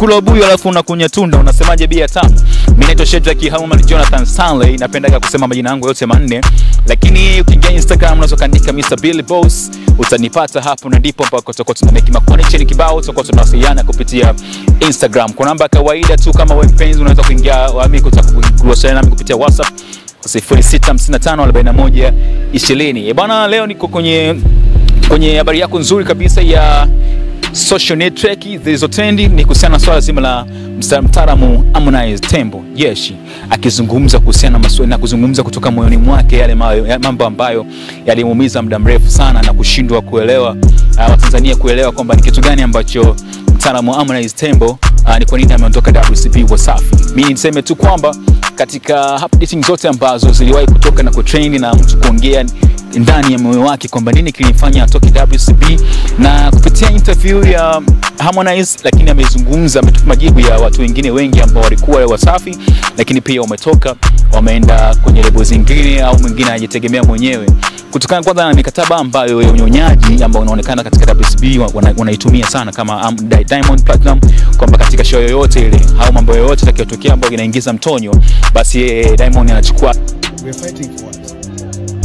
kula ubuyu alafu unakunya tunda, unasemaje bia tamu? Mimi naitwa Shedrack Harman Jonathan Stanley, napendaga kusema majina yangu yote manne, lakini ukiingia Instagram unaweza kaandika Mr. Billy Boss, utanipata hapo na ndipo mpaka tutakuwa tuna make connection kibao, tutakuwa tunawasiliana kupitia Instagram. Kwa namba kawaida tu, kama wewe mpenzi unaweza kuingia wami kuwasiliana nami kupitia WhatsApp 06554120. Bwana, leo niko kwenye habari yako nzuri kabisa ya social network zilizotendi, ni kuhusiana na swala zima la mtaalamu Harmonize Tembo Jeshi, akizungumza kuhusiana na maswali na kuzungumza kutoka moyoni mwake yale mambo ambayo yalimuumiza muda mrefu sana na kushindwa kuelewa Watanzania kuelewa kwamba ni kitu gani ambacho mtaalamu Harmonize Tembo ni kwa nini ameondoka WCB Wasafi. Mimi niseme tu kwamba katika updating zote ambazo ziliwahi kutoka na kutrend na mtu kuongea ndani ya moyo wake kwamba nini kilimfanya atoke WCB, na kupitia interview ya Harmonize, lakini amezungumza, ametupa majibu ya watu wengine wengi ambao walikuwa Wasafi lakini pia wametoka wameenda kwenye lebo zingine au mwingine anajitegemea mwenyewe, kutokana kwanza na mikataba ambayo unyonyaji ambao unaonekana katika WCB wanaitumia sana kama Diamond Platinum, kwamba katika show yoyote ile au mambo yoyote yatakayotokea ambayo inaingiza mtonyo, basi Diamond anachukua. We're fighting for what?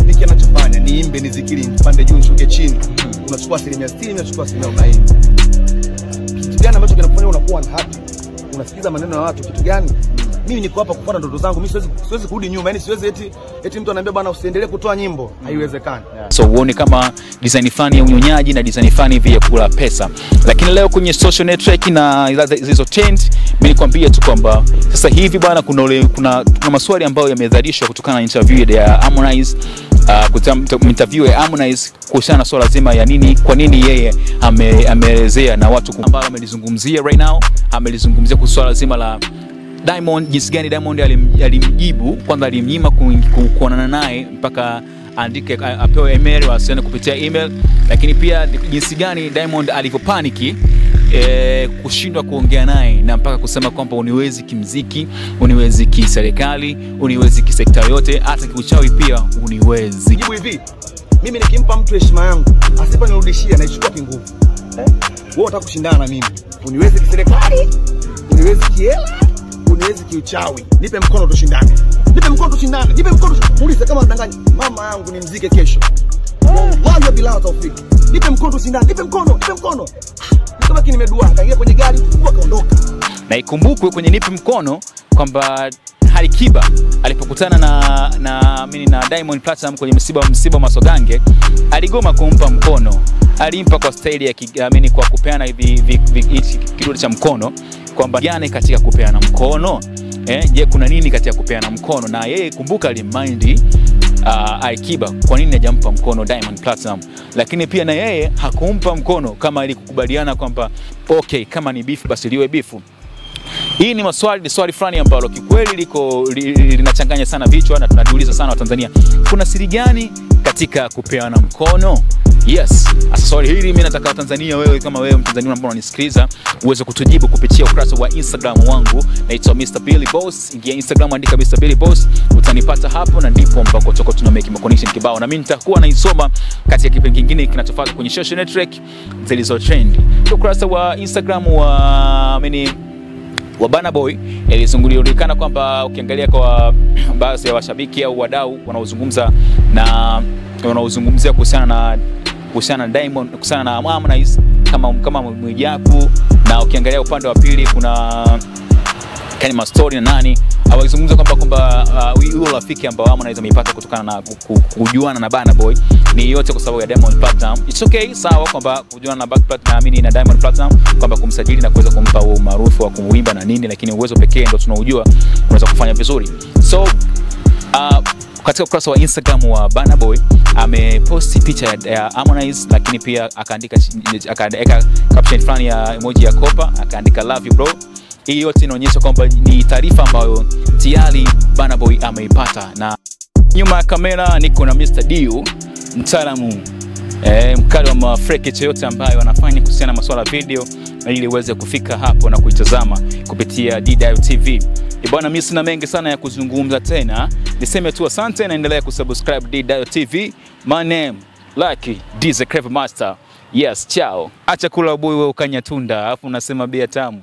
Niki anachofanya ni imbe, ni zikiri, pande juu shuke chini. Unachukua 60%, unachukua 40%. Kitu gani ambacho kinakufanya unakuwa happy? Unasikiza maneno ya watu, kitu gani? Mimi niko hapa kufuata ndoto zangu. Mimi siwezi kurudi nyuma. Yaani siwezi eti mtu ananiambia bwana usiendelee kutoa nyimbo. Haiwezekani. So uone kama design fani ya unyonyaji na design fani hivi ya kula pesa. Lakini leo kwenye social network na hizo trend, mimi nikwambia tu kwamba sasa hivi bwana kuna maswali ambayo yamedhalishwa kutokana na interview ya Harmonize, interview ya Harmonize kuhusiana na swala zima ya nini, kwa nini yeye ameelezea na watu ambao amelizungumzia right now, amelizungumzia kwa swala zima la Diamond, jinsi gani Diamond alimjibu, kwanza alimnyima kuonana naye mpaka andike apewe email wasiliane kupitia email, lakini pia jinsi gani Diamond alivyopaniki kushindwa kuongea naye na mpaka kusema kwamba uniwezi kimziki, uniwezi kiserikali, uniwezi kisekta yote, hata kiuchawi pia uniwezi. Jibu hivi, mimi nikimpa mtu heshima yangu asiponirudishia naichukua kinguvu. Wewe unataka kushindana na mimi, uniwezi kiserikali, uniwezi kiela, uniwezi kiuchawi, nipe mkono tushindane. Nipe mkono tushindane, nipe mkono. Muulize kama unadanganya mama yangu ni mzike kesho. Wallahi bila tawfiki. Nipe mkono tushindane, nipe mkono. Kama nimedua kaingia kwenye gari kaondoka. Na ikumbukwe kwenye nipe mkono kwamba Alikiba alipokutana na Diamond Platinum kwenye msiba Masogange, aligoma kumpa mkono. Alimpa kwa staili ya kwa kupeana hivi kidole cha mkono, kwamba gani katika kupeana mkono. Je, kuna nini katika kupeana mkono? Na yeye kumbuka alimind Alikiba kwa nini hajampa mkono Diamond Platinum, lakini pia na yeye hakumpa mkono kama ilikubaliana kwamba okay, kama ni beef basi liwe beef. Hii ni swali fulani ambalo kikweli linachanganya sana vichwa na tunajiuliza sana Watanzania, kuna siri gani katika kupeana mkono? Yes, sasa swali hili mimi nataka Watanzania, wewe kama wewe Mtanzania ambao unanisikiliza, uweze kutujibu kupitia ukurasa wa Instagram wangu, naitwa Mr. Billy Boss. Ingia Instagram, andika Mr. Billy Boss, utanipata hapo na ndipo ambako tuna make connection kibao, na mimi nitakuwa naisoma katika kipindi kingine kinachofuata kwenye social network zilizo trend. Ukurasa wa Instagram wa Burna Boy ilizunguliwa kwamba ukiangalia kwa baadhi ya washabiki au wadau wanaozungumzia kuhusiana na Diamond, kuhusiana na Harmonize kama Mwijaku, na ukiangalia upande wa pili kuna Kenny Story na nani awazungumza kwamba huyo rafiki ambao Harmonize ameipata kutokana na kujuana na Burna Boy ni yote kwa sababu ya Diamond Platinum. It's okay, sawa kwamba kujuana na na Diamond Platinum kwamba kumsajili na kuweza kumpa umaarufu wa kumuimba na nini, lakini uwezo pekee ndio tunaujua unaweza kufanya vizuri. So katika ukurasa wa Instagram wa Burna Boy ameposti picha ya Harmonize, lakini pia akaandika caption fulani ya emoji ya kopa, akaandika love you bro. Hii yote inaonyesha kwamba ni taarifa ambayo tayari Burna Boy ameipata. Na nyuma ya kamera niko na Mr. Dio, mtaalamu mkali wa mafrekeche yote ambayo anafanya kuhusiana na masuala ya video, na ili uweze kufika hapo na kuitazama kupitia DDIO TV. Bwana, mimi sina mengi sana ya kuzungumza tena. Niseme tu asante na endelea kusubscribe DDIO TV. My name Lucky D's Clever Master. Yes, ciao. Acha kula ubuyu wewe ukanya tunda, alafu unasema bia tamu.